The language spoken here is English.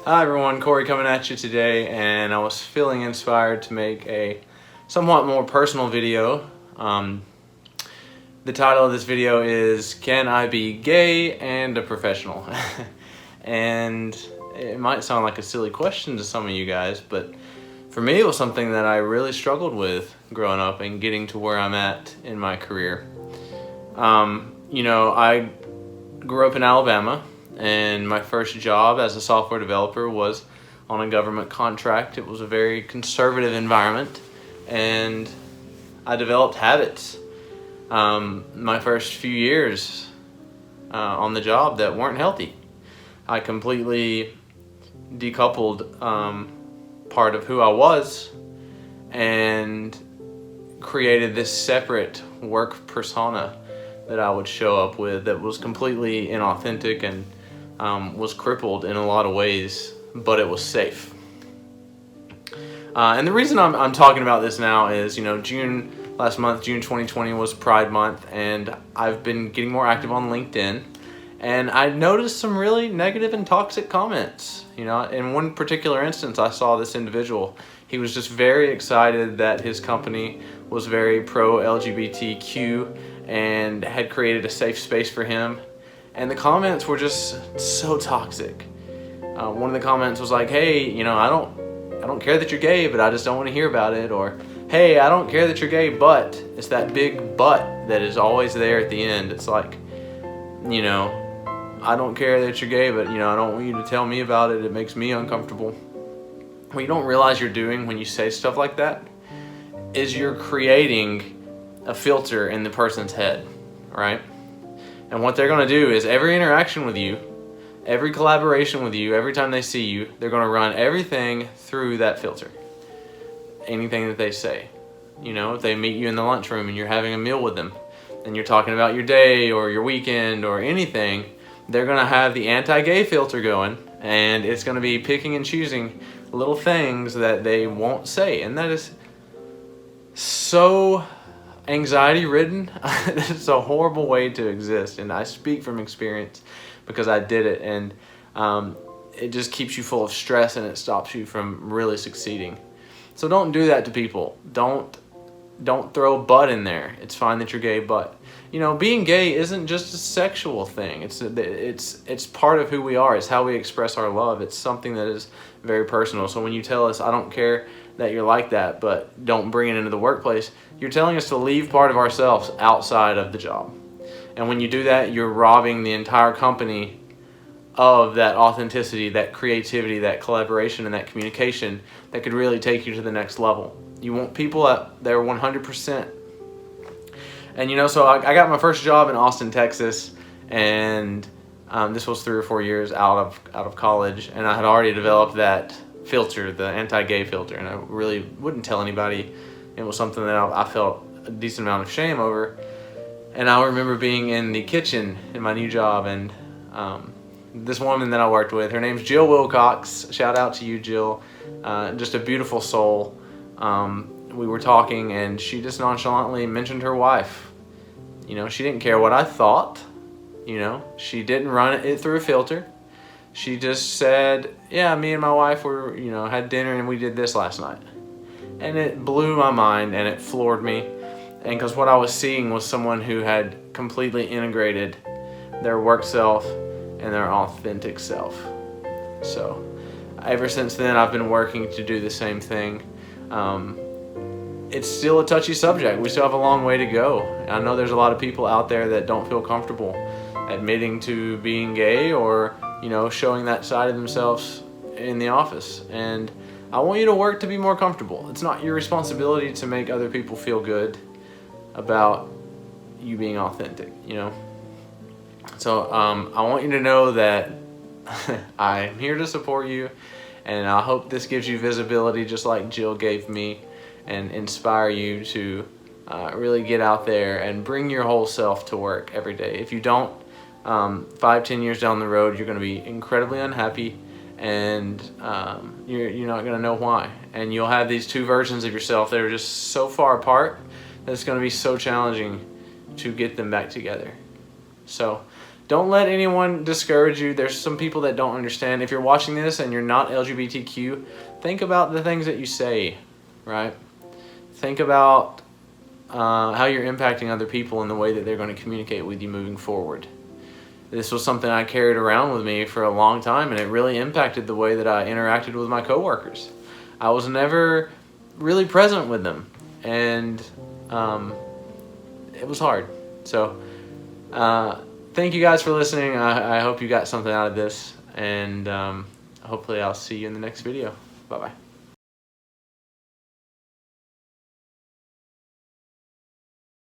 Hi everyone, Corey coming at you today, and I was feeling inspired to make a somewhat more personal video. The title of this video is Can I Be Gay and a Professional? And it might sound like a silly question to some of you guys, but for me it was something that I really struggled with growing up and getting to where I'm at in my career. I grew up in Alabama, and my first job as a software developer was on a government contract. It was a very conservative environment, and I developed habits my first few years on the job that weren't healthy. I completely decoupled part of who I was and created this separate work persona that I would show up with that was completely inauthentic and was crippled in a lot of ways, but it was safe. And the reason I'm talking about this now is, last month, June 2020, was Pride Month, and I've been getting more active on LinkedIn, and I noticed some really negative and toxic comments. In one particular instance, I saw this individual. He was just very excited that his company was very pro-LGBTQ and had created a safe space for him. And the comments were just so toxic. One of the comments was like, hey, I don't care that you're gay, but I just don't want to hear about it. Or, hey, I don't care that you're gay, but it's that big but that is always there at the end. It's like, I don't care that you're gay, but I don't want you to tell me about it. It makes me uncomfortable. What you don't realize you're doing when you say stuff like that is you're creating a filter in the person's head, right? And what they're going to do is every interaction with you, every collaboration with you, every time they see you, they're going to run everything through that filter. Anything that they say. If they meet you in the lunchroom and you're having a meal with them and you're talking about your day or your weekend or anything, they're going to have the anti-gay filter going, and it's going to be picking and choosing little things that they won't say. And that is so anxiety ridden. It's a horrible way to exist, and I speak from experience because I did it, and it just keeps you full of stress and it stops you from really succeeding. So don't do that to people. Don't throw butt in there. It's fine that you're gay, but being gay isn't just a sexual thing. It's part of who we are. It's how we express our love. It's something that is very personal. So when you tell us, I don't care that you're like that, but don't bring it into the workplace, you're telling us to leave part of ourselves outside of the job. And when you do that, you're robbing the entire company of that authenticity, that creativity, that collaboration, and that communication that could really take you to the next level. You want people at their 100%. And so I got my first job in Austin, Texas, and this was 3 or 4 years out of college, and I had already developed that filter, the anti-gay filter, and I really wouldn't tell anybody. It was something that I felt a decent amount of shame over. And I remember being in the kitchen in my new job, and this woman that I worked with, her name's Jill Wilcox. Shout out to you, Jill. Just a beautiful soul. We were talking, and she just nonchalantly mentioned her wife. She didn't care what I thought. She didn't run it through a filter. She just said, yeah, me and my wife were, had dinner and we did this last night. And it blew my mind and it floored me. And because what I was seeing was someone who had completely integrated their work self and their authentic self. So ever since then, I've been working to do the same thing. It's still a touchy subject. We still have a long way to go. I know there's a lot of people out there that don't feel comfortable admitting to being gay or showing that side of themselves in the office. And I want you to work to be more comfortable. It's not your responsibility to make other people feel good about you being authentic, So I want you to know that I'm here to support you, and I hope this gives you visibility just like Jill gave me, and inspire you to really get out there and bring your whole self to work every day. If you don't, 5-10 years down the road, you're going to be incredibly unhappy, and you're not going to know why. And you'll have these two versions of yourself that are just so far apart that it's going to be so challenging to get them back together. So don't let anyone discourage you. There's some people that don't understand. If you're watching this and you're not LGBTQ, think about the things that you say, right? Think about how you're impacting other people in the way that they're going to communicate with you moving forward. This was something I carried around with me for a long time, and it really impacted the way that I interacted with my coworkers. I was never really present with them, and it was hard. So thank you guys for listening. I hope you got something out of this, and hopefully I'll see you in the next video. Bye-bye.